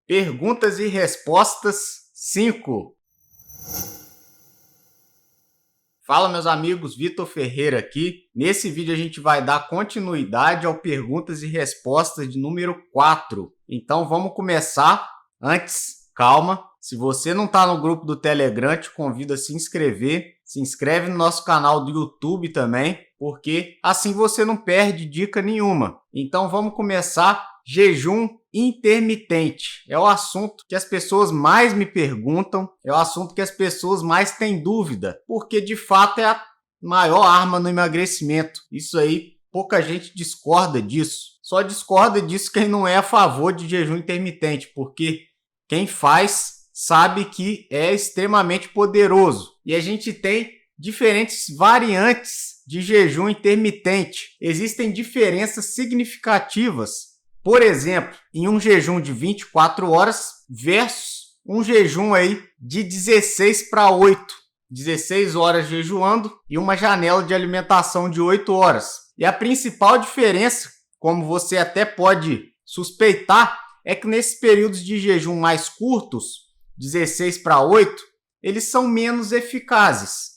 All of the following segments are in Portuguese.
Perguntas e respostas 5. Fala, meus amigos, Vitor Ferreira aqui. Nesse vídeo a gente vai dar continuidade ao Perguntas e Respostas de número 4. Então vamos começar. Antes, calma. Se você não está no grupo do Telegram, te convido a se inscrever. Se inscreve no nosso canal do YouTube também, porque assim você não perde dica nenhuma. Então vamos começar. Jejum intermitente é o assunto que as pessoas mais me perguntam, é o assunto que as pessoas mais têm dúvida, porque de fato é a maior arma no emagrecimento. Isso aí, pouca gente discorda disso. Só discorda disso quem não é a favor de jejum intermitente, porque quem faz sabe que é extremamente poderoso. E a gente tem diferentes variantes de jejum intermitente. Existem diferenças significativas. Por exemplo, em um jejum de 24 horas versus um jejum aí de 16 para 8. 16 horas jejuando e uma janela de alimentação de 8 horas. E a principal diferença, como você até pode suspeitar, é que nesses períodos de jejum mais curtos, 16 para 8, eles são menos eficazes,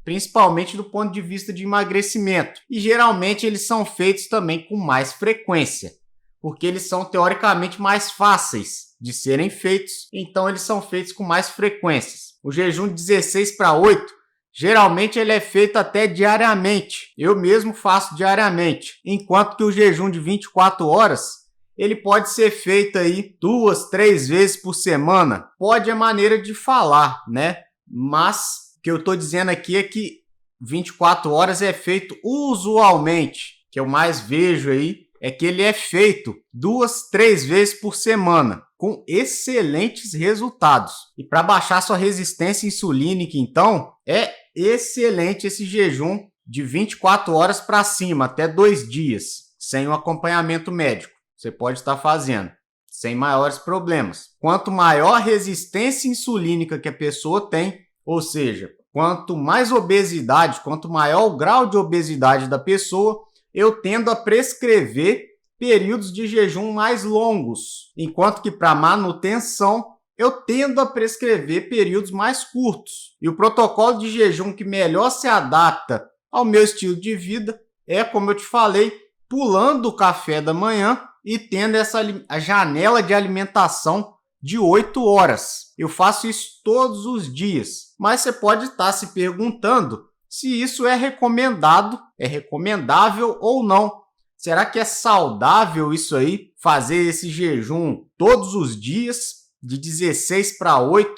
principalmente do ponto de vista de emagrecimento. E geralmente eles são feitos também com mais frequência, porque eles são teoricamente mais fáceis de serem feitos, então eles são feitos com mais frequências. O jejum de 16 para 8, geralmente ele é feito até diariamente. Eu mesmo faço diariamente, enquanto que o jejum de 24 horas, ele pode ser feito aí 2, 3 vezes por semana. Pode é maneira de falar, né? Mas o que eu estou dizendo aqui é que 24 horas é feito usualmente, que eu mais vejo aí, é que ele é feito 2, 3 vezes por semana, com excelentes resultados. E para baixar sua resistência insulínica, então, é excelente esse jejum de 24 horas para cima, até 2 dias, sem um acompanhamento médico. Você pode estar fazendo, sem maiores problemas. Quanto maior a resistência insulínica que a pessoa tem, ou seja, quanto mais obesidade, quanto maior o grau de obesidade da pessoa, eu tendo a prescrever períodos de jejum mais longos, enquanto que para manutenção eu tendo a prescrever períodos mais curtos. E o protocolo de jejum que melhor se adapta ao meu estilo de vida é, como eu te falei, pulando o café da manhã e tendo a janela de alimentação de 8 horas. Eu faço isso todos os dias, mas você pode estar se perguntando se isso é recomendado, é recomendável ou não. Será que é saudável isso aí? Fazer esse jejum todos os dias, de 16 para 8?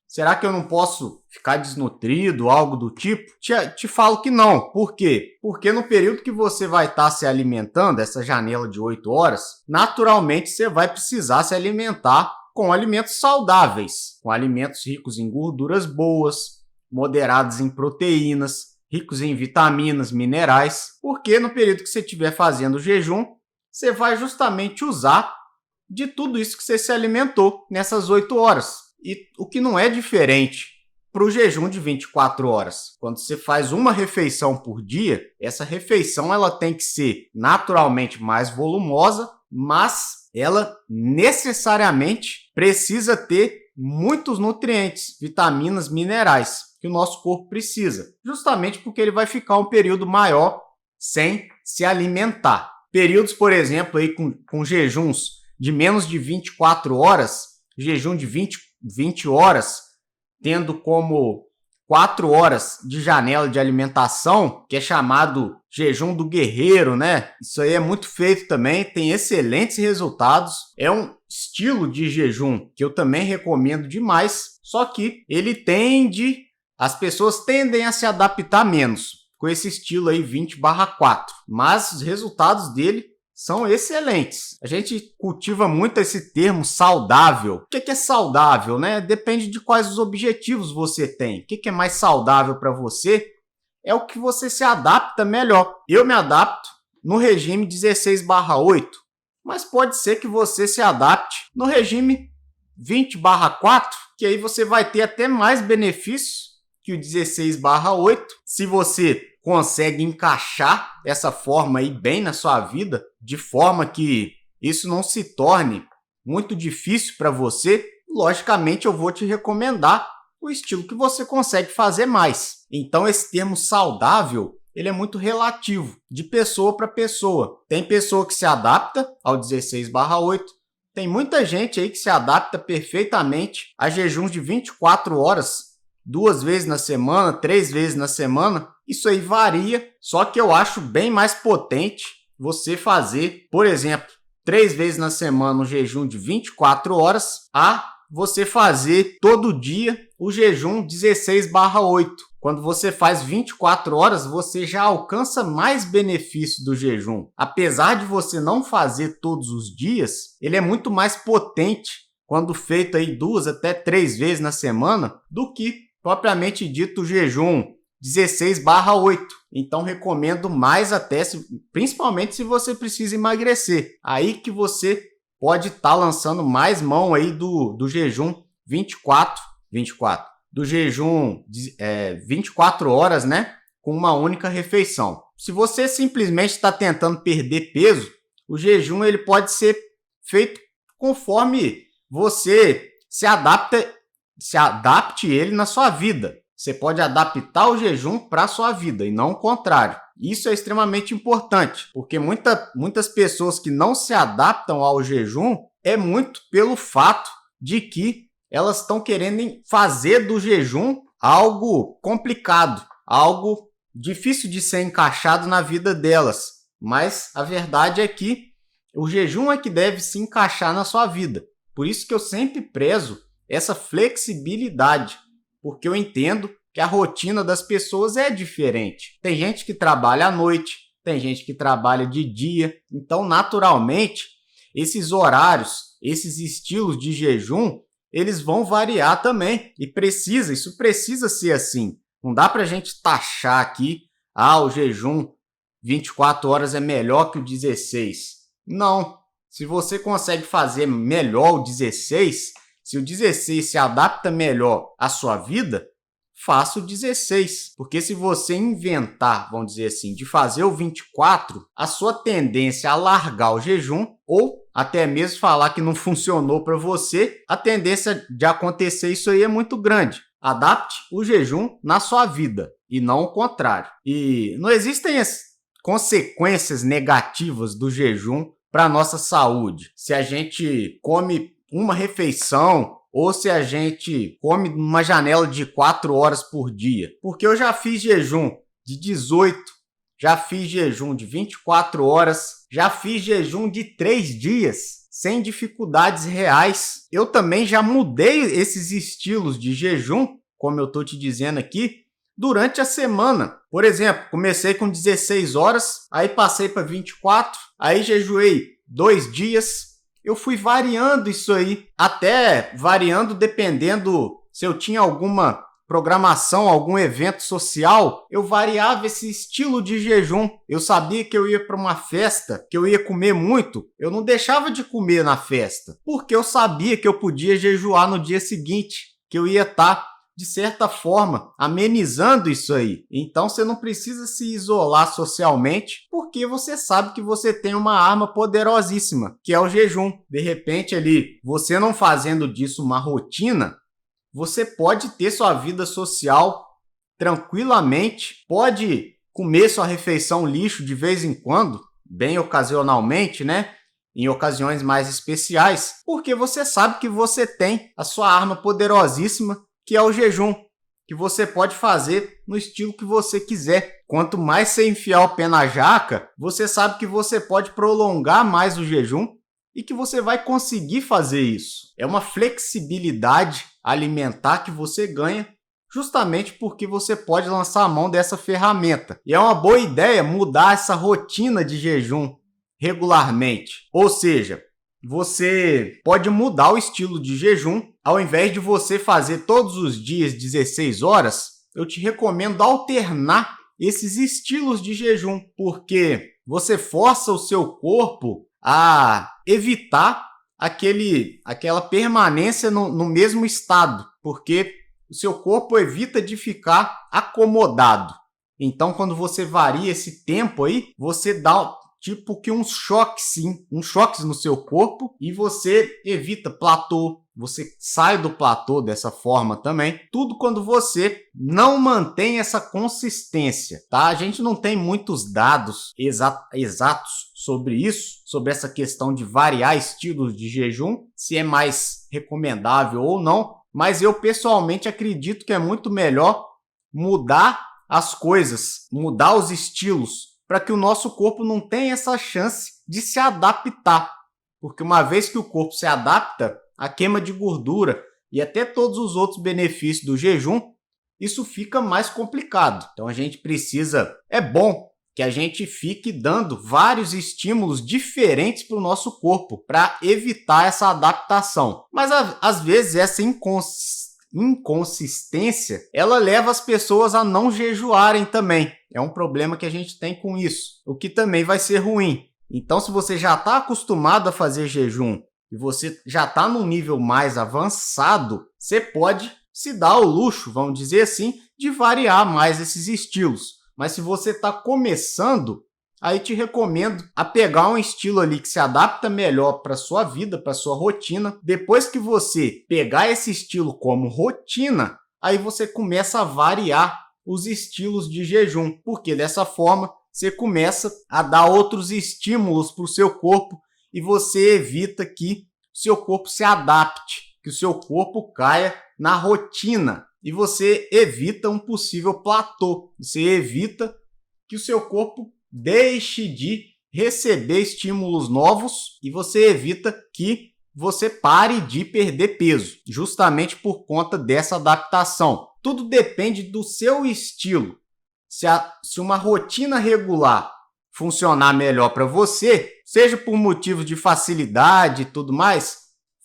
Será que eu não posso ficar desnutrido, algo do tipo? Te falo que não. Por quê? Porque no período que você vai estar se alimentando, essa janela de 8 horas, naturalmente você vai precisar se alimentar com alimentos saudáveis, com alimentos ricos em gorduras boas, moderados em proteínas, ricos em vitaminas, minerais, porque no período que você estiver fazendo o jejum, você vai justamente usar de tudo isso que você se alimentou nessas 8 horas. E o que não é diferente para o jejum de 24 horas. Quando você faz uma refeição por dia, essa refeição ela tem que ser naturalmente mais volumosa, mas ela necessariamente precisa ter muitos nutrientes, vitaminas, minerais, que o nosso corpo precisa, justamente porque ele vai ficar um período maior sem se alimentar. Períodos, por exemplo, aí com jejuns de menos de 24 horas, jejum de 20 horas, tendo como 4 horas de janela de alimentação, que é chamado jejum do guerreiro, né? Isso aí é muito feito também, tem excelentes resultados. É um estilo de jejum que eu também recomendo demais, só que as pessoas tendem a se adaptar menos com esse estilo aí 20/4, mas os resultados dele são excelentes. A gente cultiva muito esse termo saudável. O que é saudável, né? Depende de quais os objetivos você tem. O que é mais saudável para você é o que você se adapta melhor. Eu me adapto no regime 16/8, mas pode ser que você se adapte no regime 20/4, que aí você vai ter até mais benefícios que o 16/8, se você consegue encaixar essa forma aí bem na sua vida, de forma que isso não se torne muito difícil para você, logicamente eu vou te recomendar o estilo que você consegue fazer mais. Então esse termo saudável, ele é muito relativo, de pessoa para pessoa. Tem pessoa que se adapta ao 16/8, tem muita gente aí que se adapta perfeitamente a jejuns de 24 horas, 2 vezes na semana, 3 vezes na semana. Isso aí varia, só que eu acho bem mais potente você fazer, por exemplo, 3 vezes na semana um jejum de 24 horas, a você fazer todo dia o jejum 16/8. Quando você faz 24 horas, você já alcança mais benefício do jejum. Apesar de você não fazer todos os dias, ele é muito mais potente quando feito aí 2 até 3 vezes na semana do que propriamente dito o jejum 16/8. Então recomendo mais até, principalmente se você precisa emagrecer. Aí que você pode estar lançando mais mão aí do jejum 24, do jejum 24 horas, né? Com uma única refeição. Se você simplesmente está tentando perder peso, o jejum ele pode ser feito conforme você se adapte ele na sua vida. Você pode adaptar o jejum para a sua vida e não o contrário. Isso é extremamente importante, porque muitas pessoas que não se adaptam ao jejum é muito pelo fato de que elas estão querendo fazer do jejum algo complicado, algo difícil de ser encaixado na vida delas. Mas a verdade é que o jejum é que deve se encaixar na sua vida. Por isso que eu sempre prezo essa flexibilidade, porque eu entendo que a rotina das pessoas é diferente. Tem gente que trabalha à noite, tem gente que trabalha de dia. Então, naturalmente, esses horários, esses estilos de jejum, eles vão variar também. E isso precisa ser assim. Não dá para a gente taxar aqui, o jejum 24 horas é melhor que o 16. Não. Se você consegue fazer melhor o 16, se o 16 se adapta melhor à sua vida, faça o 16. Porque se você inventar, vamos dizer assim, de fazer o 24, a sua tendência a largar o jejum ou até mesmo falar que não funcionou para você, a tendência de acontecer isso aí é muito grande. Adapte o jejum na sua vida e não o contrário. E não existem as consequências negativas do jejum para a nossa saúde. Se a gente come uma refeição ou se a gente come numa janela de 4 horas por dia. Porque eu já fiz jejum de 18, já fiz jejum de 24 horas, já fiz jejum de 3 dias, sem dificuldades reais. Eu também já mudei esses estilos de jejum, como eu estou te dizendo aqui, durante a semana. Por exemplo, comecei com 16 horas, aí passei para 24, aí jejuei 2 dias. Eu fui variando isso aí, até variando dependendo se eu tinha alguma programação, algum evento social, eu variava esse estilo de jejum. Eu sabia que eu ia para uma festa, que eu ia comer muito, eu não deixava de comer na festa, porque eu sabia que eu podia jejuar no dia seguinte, que eu ia estar, de certa forma, amenizando isso aí. Então você não precisa se isolar socialmente, porque você sabe que você tem uma arma poderosíssima, que é o jejum. De repente ali, você não fazendo disso uma rotina, você pode ter sua vida social tranquilamente, pode comer sua refeição lixo de vez em quando, bem ocasionalmente, né? Em ocasiões mais especiais, porque você sabe que você tem a sua arma poderosíssima, que é o jejum, que você pode fazer no estilo que você quiser. Quanto mais você enfiar o pé na jaca, você sabe que você pode prolongar mais o jejum e que você vai conseguir fazer isso. É uma flexibilidade alimentar que você ganha justamente porque você pode lançar a mão dessa ferramenta. E é uma boa ideia mudar essa rotina de jejum regularmente. Ou seja, você pode mudar o estilo de jejum. Ao invés de você fazer todos os dias 16 horas, eu te recomendo alternar esses estilos de jejum, porque você força o seu corpo a evitar aquela permanência no mesmo estado, porque o seu corpo evita de ficar acomodado. Então, quando você varia esse tempo aí, você tipo que uns choques, sim, uns choques no seu corpo, e você evita platô, você sai do platô dessa forma também. Tudo quando você não mantém essa consistência, tá? A gente não tem muitos dados exatos sobre isso, sobre essa questão de variar estilos de jejum, se é mais recomendável ou não, mas eu pessoalmente acredito que é muito melhor mudar as coisas, mudar os estilos, para que o nosso corpo não tenha essa chance de se adaptar. Porque uma vez que o corpo se adapta, a queima de gordura e até todos os outros benefícios do jejum, isso fica mais complicado. Então a gente precisa, é bom que a gente fique dando vários estímulos diferentes para o nosso corpo, para evitar essa adaptação. Mas às vezes essa inconsistência, ela leva as pessoas a não jejuarem também. É um problema que a gente tem com isso, o que também vai ser ruim. Então, se você já está acostumado a fazer jejum e você já está num nível mais avançado, você pode se dar o luxo, vamos dizer assim, de variar mais esses estilos. Mas se você está começando, aí te recomendo a pegar um estilo ali que se adapta melhor para sua vida, para sua rotina. Depois que você pegar esse estilo como rotina, aí você começa a variar os estilos de jejum, porque dessa forma você começa a dar outros estímulos para o seu corpo e você evita que o seu corpo se adapte, que o seu corpo caia na rotina e você evita um possível platô, você evita que o seu corpo deixe de receber estímulos novos e você evita que você pare de perder peso, justamente por conta dessa adaptação. Tudo depende do seu estilo. Se uma rotina regular funcionar melhor para você, seja por motivos de facilidade e tudo mais,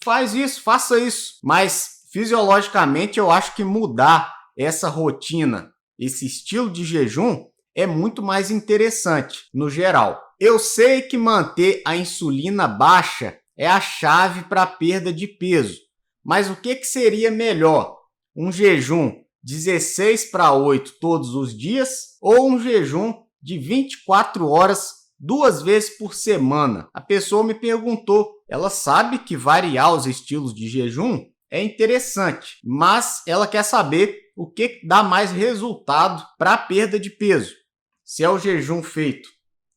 faz isso, faça isso. Mas fisiologicamente eu acho que mudar essa rotina, esse estilo de jejum, é muito mais interessante no geral. Eu sei que manter a insulina baixa é a chave para a perda de peso, mas o que seria melhor? Um jejum 16:8 todos os dias ou um jejum de 24 horas 2 vezes por semana? A pessoa me perguntou, ela sabe que variar os estilos de jejum é interessante, mas ela quer saber o que dá mais resultado para a perda de peso. Se é o jejum feito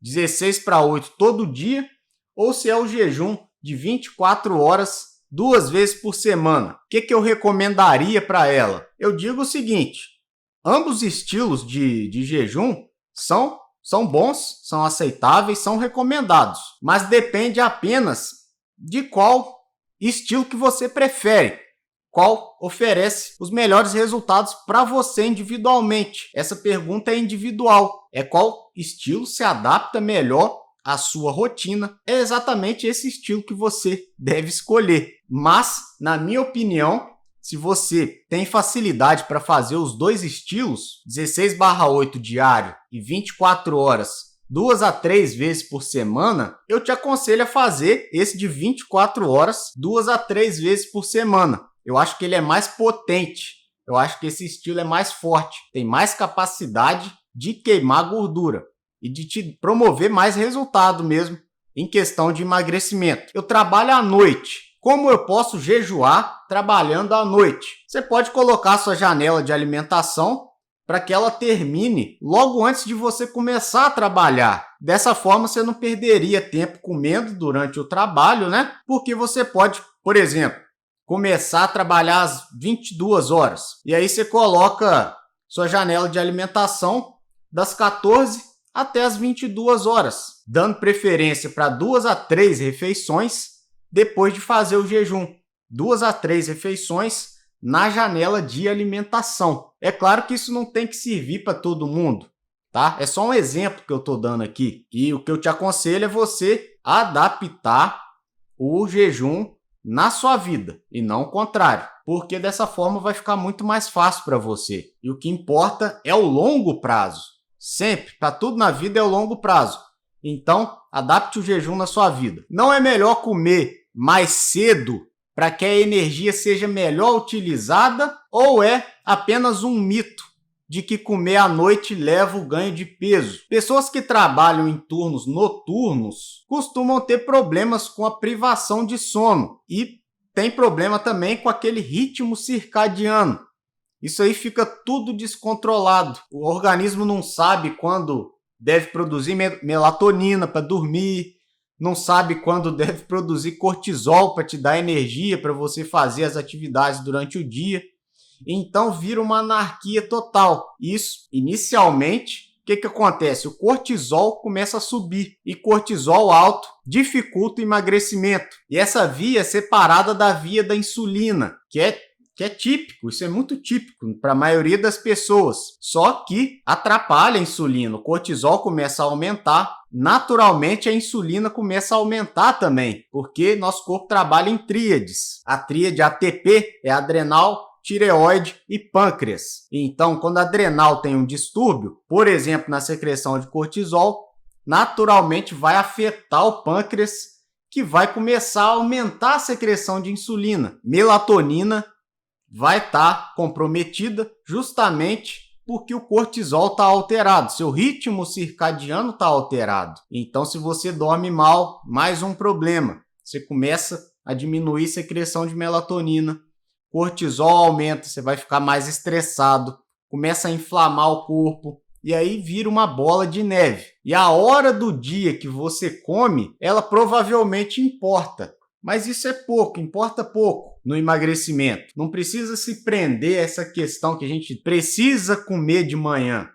16:8 todo dia ou se é o jejum de 24 horas 2 vezes por semana. O que eu recomendaria para ela? Eu digo o seguinte, ambos estilos de jejum são bons, são aceitáveis, são recomendados, mas depende apenas de qual estilo que você prefere, qual oferece os melhores resultados para você individualmente. Essa pergunta é individual, é qual estilo se adapta melhor à sua rotina. É exatamente esse estilo que você deve escolher. Mas, na minha opinião, se você tem facilidade para fazer os dois estilos, 16/8 diário e 24 horas, 2 a 3 vezes por semana, eu te aconselho a fazer esse de 24 horas, 2 a 3 vezes por semana. Eu acho que ele é mais potente, eu acho que esse estilo é mais forte, tem mais capacidade de queimar gordura e de te promover mais resultado mesmo em questão de emagrecimento. Eu trabalho à noite. Como eu posso jejuar trabalhando à noite? Você pode colocar sua janela de alimentação para que ela termine logo antes de você começar a trabalhar. Dessa forma, você não perderia tempo comendo durante o trabalho, né? Porque você pode, por exemplo, começar a trabalhar às 22 horas. E aí você coloca sua janela de alimentação das 14 até as 22 horas, dando preferência para 2 a 3 refeições depois de fazer o jejum. 2 a 3 refeições na janela de alimentação. É claro que isso não tem que servir para todo mundo, tá? É só um exemplo que eu estou dando aqui. E o que eu te aconselho é você adaptar o jejum na sua vida e não o contrário, porque dessa forma vai ficar muito mais fácil para você. E o que importa é o longo prazo. Sempre, para tudo na vida é o longo prazo. Então, adapte o jejum na sua vida. Não é melhor comer mais cedo para que a energia seja melhor utilizada ou é apenas um mito de que comer à noite leva o ganho de peso. Pessoas que trabalham em turnos noturnos costumam ter problemas com a privação de sono e tem problema também com aquele ritmo circadiano. Isso aí fica tudo descontrolado. O organismo não sabe quando deve produzir melatonina para dormir, não sabe quando deve produzir cortisol para te dar energia para você fazer as atividades durante o dia. Então vira uma anarquia total. Isso, inicialmente, o que acontece? O cortisol começa a subir e cortisol alto dificulta o emagrecimento. E essa via é separada da via da insulina, que é típico, isso é muito típico para a maioria das pessoas. Só que atrapalha a insulina, o cortisol começa a aumentar, naturalmente a insulina começa a aumentar também, porque nosso corpo trabalha em tríades. A tríade ATP é adrenal, tireoide e pâncreas. Então, quando a adrenal tem um distúrbio, por exemplo, na secreção de cortisol, naturalmente vai afetar o pâncreas, que vai começar a aumentar a secreção de insulina. Melatonina vai estar comprometida justamente porque o cortisol está alterado, seu ritmo circadiano está alterado. Então, se você dorme mal, mais um problema. Você começa a diminuir a secreção de melatonina, cortisol aumenta, você vai ficar mais estressado, começa a inflamar o corpo e aí vira uma bola de neve. E a hora do dia que você come, ela provavelmente importa. Mas isso é pouco, importa pouco no emagrecimento. Não precisa se prender a essa questão que a gente precisa comer de manhã.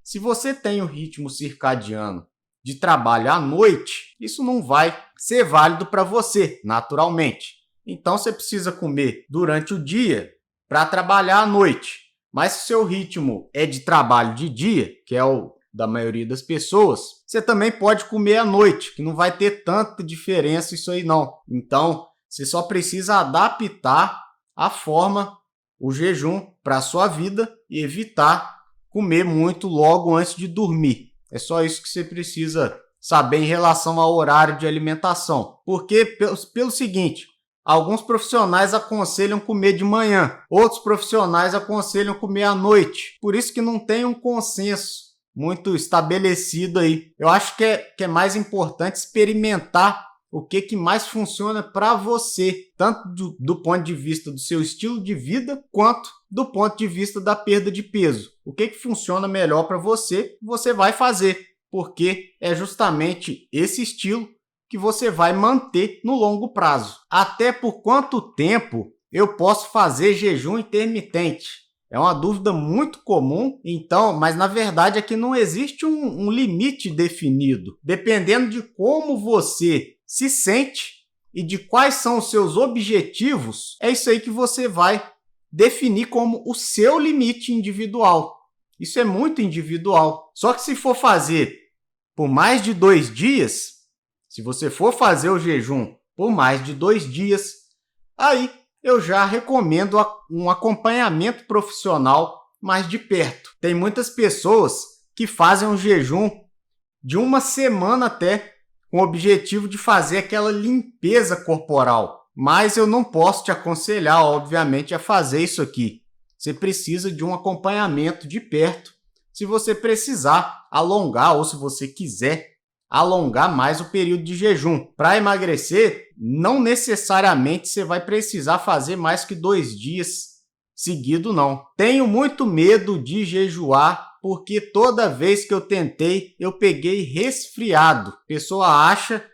Se você tem o ritmo circadiano de trabalho à noite, isso não vai ser válido para você, naturalmente. Então você precisa comer durante o dia para trabalhar à noite. Mas se o seu ritmo é de trabalho de dia, que é o da maioria das pessoas, você também pode comer à noite, que não vai ter tanta diferença isso aí não. Então, você só precisa adaptar a forma, o jejum para a sua vida e evitar comer muito logo antes de dormir. É só isso que você precisa saber em relação ao horário de alimentação. Porque, pelo seguinte, alguns profissionais aconselham comer de manhã, outros profissionais aconselham comer à noite. Por isso que não tem um consenso muito estabelecido aí. Eu acho que é mais importante experimentar o que mais funciona para você, tanto do ponto de vista do seu estilo de vida, quanto do ponto de vista da perda de peso. O que funciona melhor para você, você vai fazer, porque é justamente esse estilo que você vai manter no longo prazo. Até por quanto tempo eu posso fazer jejum intermitente? É uma dúvida muito comum, então, mas na verdade aqui não existe um limite definido. Dependendo de como você se sente e de quais são os seus objetivos, é isso aí que você vai definir como o seu limite individual. Isso é muito individual. Só que se for fazer por mais de 2 dias, se você for fazer o jejum por mais de 2 dias, aí eu já recomendo um acompanhamento profissional mais de perto. Tem muitas pessoas que fazem um jejum de 1 semana até, com o objetivo de fazer aquela limpeza corporal. Mas eu não posso te aconselhar, obviamente, a fazer isso aqui. Você precisa de um acompanhamento de perto, se você precisar alongar ou se você quiser alongar mais o período de jejum. Para emagrecer, não necessariamente você vai precisar fazer mais que 2 dias seguidos, não. Tenho muito medo de jejuar, porque toda vez que eu tentei, eu peguei resfriado. A pessoa acha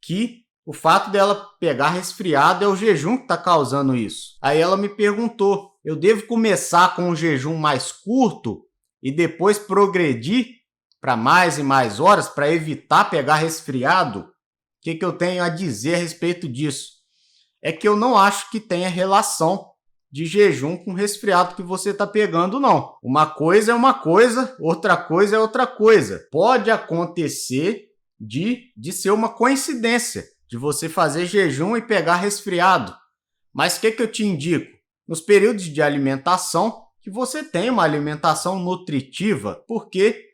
que o fato dela pegar resfriado é o jejum que está causando isso. Aí ela me perguntou, eu devo começar com um jejum mais curto e depois progredir para mais e mais horas para evitar pegar resfriado? O que eu tenho a dizer a respeito disso? É que eu não acho que tenha relação de jejum com resfriado que você está pegando, não. Uma coisa é uma coisa, outra coisa é outra coisa. Pode acontecer de ser uma coincidência, de você fazer jejum e pegar resfriado. Mas o que eu te indico? Nos períodos de alimentação, que você tenha uma alimentação nutritiva, porque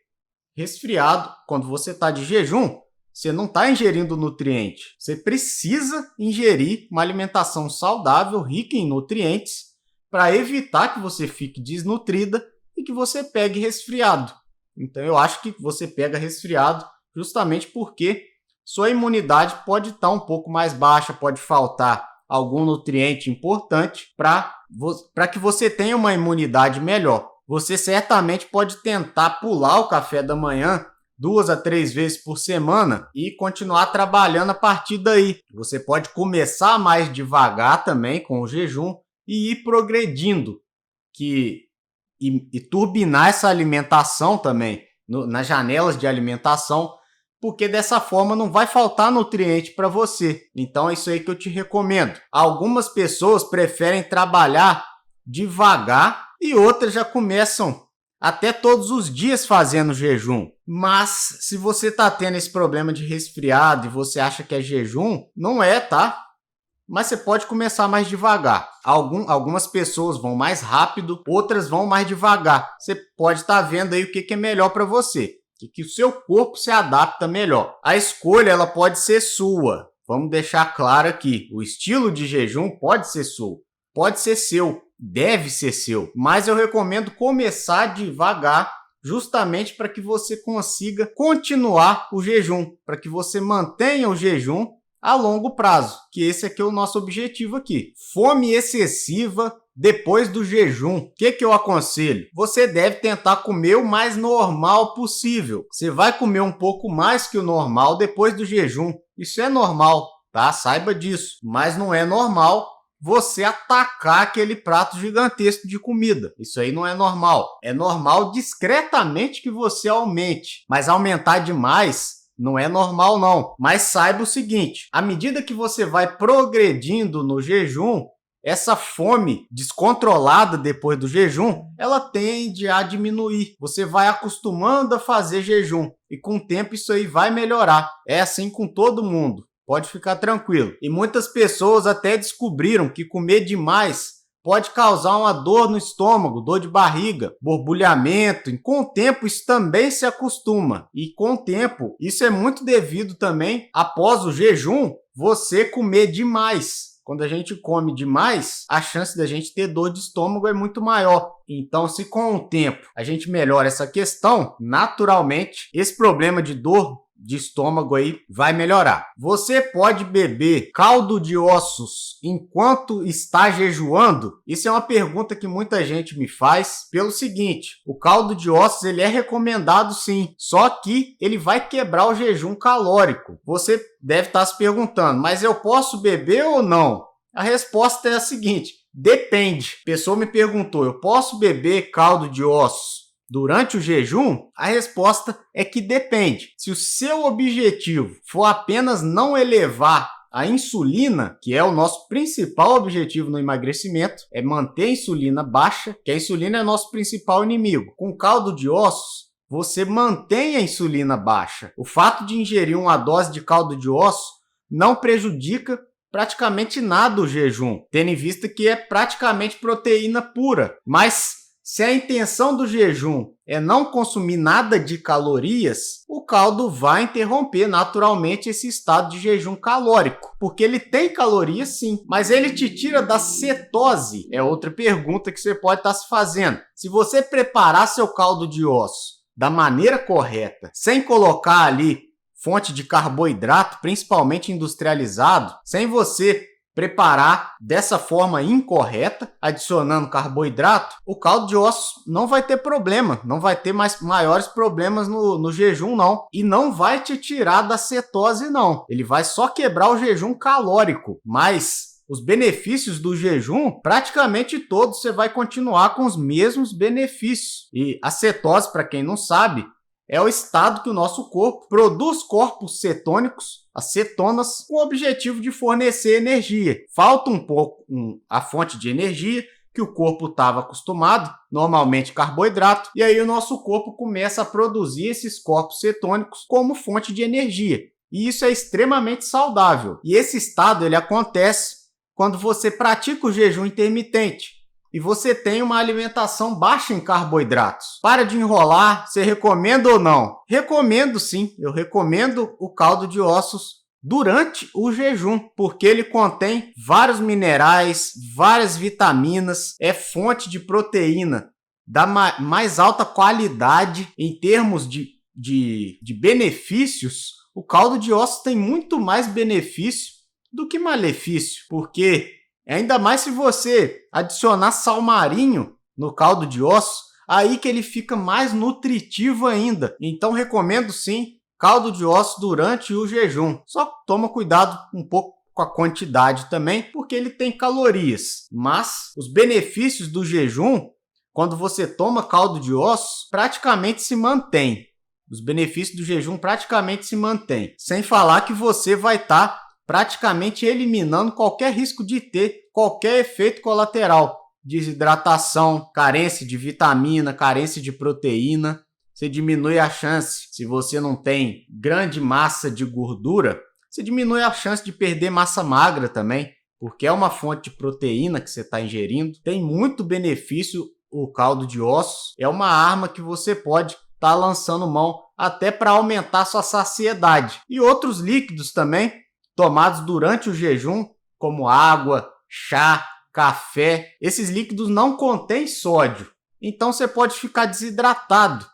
resfriado, quando você está de jejum, você não está ingerindo nutriente. Você precisa ingerir uma alimentação saudável, rica em nutrientes, para evitar que você fique desnutrida e que você pegue resfriado. Então eu acho que você pega resfriado justamente porque sua imunidade pode estar um pouco mais baixa, pode faltar algum nutriente importante para que você tenha uma imunidade melhor. Você certamente pode tentar pular o café da manhã 2 a 3 vezes por semana e continuar trabalhando a partir daí. Você pode começar mais devagar também com o jejum e ir progredindo e turbinar essa alimentação também nas janelas de alimentação, porque dessa forma não vai faltar nutriente para você. Então é isso aí que eu te recomendo. Algumas pessoas preferem trabalhar devagar e outras já começam até todos os dias fazendo jejum. Mas se você está tendo esse problema de resfriado e você acha que é jejum, não é, tá? Mas você pode começar mais devagar. Algumas pessoas vão mais rápido, outras vão mais devagar. Você pode estar vendo aí o que é melhor para você, que o seu corpo se adapta melhor. A escolha ela pode ser sua. Vamos deixar claro aqui, o estilo de jejum pode ser seu, deve ser seu, mas eu recomendo começar devagar, justamente para que você consiga continuar o jejum, para que você mantenha o jejum a longo prazo, que esse aqui é o nosso objetivo aqui. Fome excessiva depois do jejum. O que eu aconselho? Você deve tentar comer o mais normal possível. Você vai comer um pouco mais que o normal depois do jejum. Isso é normal, tá? Saiba disso. Mas não é normal você atacar aquele prato gigantesco de comida. Isso aí não é normal. É normal discretamente que você aumente, mas aumentar demais não é normal não. Mas saiba o seguinte, à medida que você vai progredindo no jejum, essa fome descontrolada depois do jejum, ela tende a diminuir. Você vai acostumando a fazer jejum e com o tempo isso aí vai melhorar. É assim com todo mundo. Pode ficar tranquilo. E muitas pessoas até descobriram que comer demais pode causar uma dor no estômago, dor de barriga, borbulhamento. E com o tempo isso também se acostuma. E com o tempo, isso é muito devido também, após o jejum, você comer demais. Quando a gente come demais, a chance da gente ter dor de estômago é muito maior. Então, se com o tempo a gente melhora essa questão, naturalmente, esse problema de dor de estômago aí vai melhorar. Você pode beber caldo de ossos enquanto está jejuando? Isso é uma pergunta que muita gente me faz pelo seguinte, o caldo de ossos ele é recomendado sim, só que ele vai quebrar o jejum calórico. Você deve estar se perguntando, mas eu posso beber ou não? A resposta é a seguinte, depende. A pessoa me perguntou, eu posso beber caldo de ossos durante o jejum? A resposta é que depende. Se o seu objetivo for apenas não elevar a insulina, que é o nosso principal objetivo no emagrecimento, é manter a insulina baixa, que a insulina é nosso principal inimigo. Com caldo de ossos, você mantém a insulina baixa. O fato de ingerir uma dose de caldo de ossos não prejudica praticamente nada o jejum, tendo em vista que é praticamente proteína pura. Mas se a intenção do jejum é não consumir nada de calorias, o caldo vai interromper naturalmente esse estado de jejum calórico, porque ele tem calorias sim, mas ele te tira da cetose. É outra pergunta que você pode estar se fazendo. Se você preparar seu caldo de ossos da maneira correta, sem colocar ali fonte de carboidrato, principalmente industrializado, sem você preparar dessa forma incorreta, adicionando carboidrato, o caldo de ossos não vai ter problema, não vai ter maiores problemas no jejum não, e não vai te tirar da cetose não, ele vai só quebrar o jejum calórico, mas os benefícios do jejum, praticamente todos você vai continuar com os mesmos benefícios. E a cetose, para quem não sabe, é o estado que o nosso corpo produz corpos cetônicos, as cetonas, com o objetivo de fornecer energia. Falta um pouco a fonte de energia que o corpo estava acostumado, normalmente carboidrato, e aí o nosso corpo começa a produzir esses corpos cetônicos como fonte de energia. E isso é extremamente saudável. E esse estado ele acontece quando você pratica o jejum intermitente e você tem uma alimentação baixa em carboidratos. Para de enrolar, você recomenda ou não? Recomendo sim, eu recomendo o caldo de ossos durante o jejum, porque ele contém vários minerais, várias vitaminas, é fonte de proteína da mais alta qualidade em termos de benefícios. O caldo de ossos tem muito mais benefício do que malefício, porque ainda mais se você adicionar sal marinho no caldo de ossos, aí que ele fica mais nutritivo ainda. Então recomendo sim caldo de ossos durante o jejum. Só toma cuidado um pouco com a quantidade também, porque ele tem calorias. Mas os benefícios do jejum, quando você toma caldo de ossos, praticamente se mantém. Os benefícios do jejum praticamente se mantêm. Sem falar que você vai estar praticamente eliminando qualquer risco de ter qualquer efeito colateral. Desidratação, carência de vitamina, carência de proteína. Você diminui a chance, se você não tem grande massa de gordura, você diminui a chance de perder massa magra também, porque é uma fonte de proteína que você está ingerindo. Tem muito benefício o caldo de ossos. É uma arma que você pode estar lançando mão até para aumentar sua saciedade. E outros líquidos também, tomados durante o jejum, como água, chá, café. Esses líquidos não contêm sódio, então você pode ficar desidratado.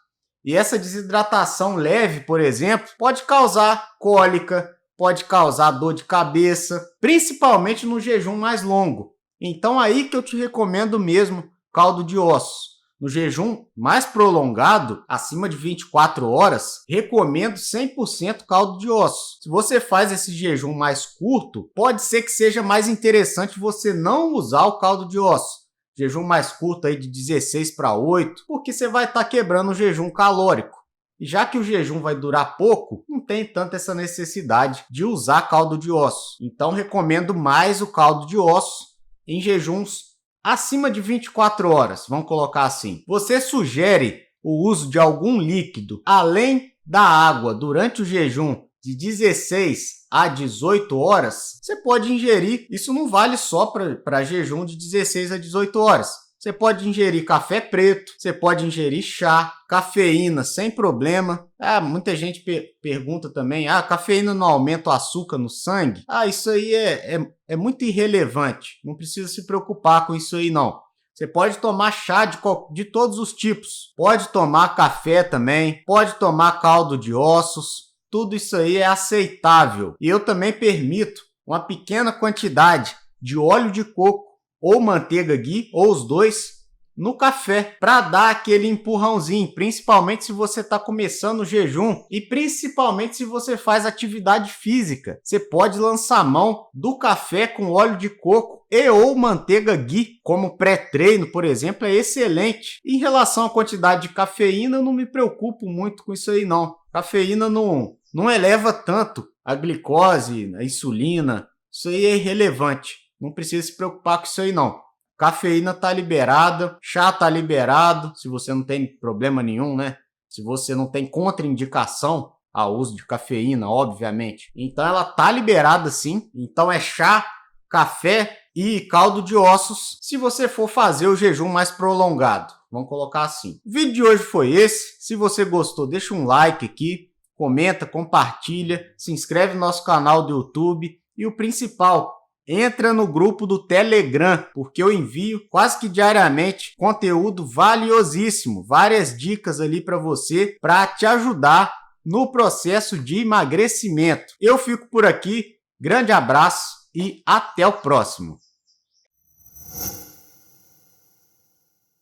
E essa desidratação leve, por exemplo, pode causar cólica, pode causar dor de cabeça, principalmente no jejum mais longo. Então aí que eu te recomendo mesmo caldo de ossos. No jejum mais prolongado, acima de 24 horas, recomendo 100% caldo de ossos. Se você faz esse jejum mais curto, pode ser que seja mais interessante você não usar o caldo de ossos. Jejum mais curto aí de 16 para 8, porque você vai estar quebrando o jejum calórico. E já que o jejum vai durar pouco, não tem tanta essa necessidade de usar caldo de ossos. Então recomendo mais o caldo de ossos em jejuns acima de 24 horas, vamos colocar assim. Você sugere o uso de algum líquido além da água durante o jejum de 16 a 18 horas, você pode ingerir. Isso não vale só para jejum de 16 a 18 horas. Você pode ingerir café preto, você pode ingerir chá, cafeína sem problema. Muita gente pergunta também, cafeína não aumenta o açúcar no sangue? Isso aí é muito irrelevante, não precisa se preocupar com isso aí não. Você pode tomar chá de todos os tipos, pode tomar café também, pode tomar caldo de ossos, tudo isso aí é aceitável. E eu também permito uma pequena quantidade de óleo de coco ou manteiga ghee, ou os dois, no café, para dar aquele empurrãozinho, principalmente se você está começando o jejum e principalmente se você faz atividade física. Você pode lançar mão do café com óleo de coco e ou manteiga ghee, como pré-treino, por exemplo, é excelente. Em relação à quantidade de cafeína, eu não me preocupo muito com isso aí não. Cafeína não eleva tanto a glicose, a insulina, isso aí é irrelevante. Não precisa se preocupar com isso aí não. Cafeína está liberada, chá está liberado, se você não tem problema nenhum, né? Se você não tem contraindicação ao uso de cafeína, obviamente. Então ela está liberada sim. Então é chá, café e caldo de ossos se você for fazer o jejum mais prolongado. Vamos colocar assim. O vídeo de hoje foi esse. Se você gostou, deixa um like aqui, comenta, compartilha, se inscreve no nosso canal do YouTube e o principal, entra no grupo do Telegram, porque eu envio quase que diariamente conteúdo valiosíssimo, várias dicas ali para você, para te ajudar no processo de emagrecimento. Eu fico por aqui, grande abraço e até o próximo.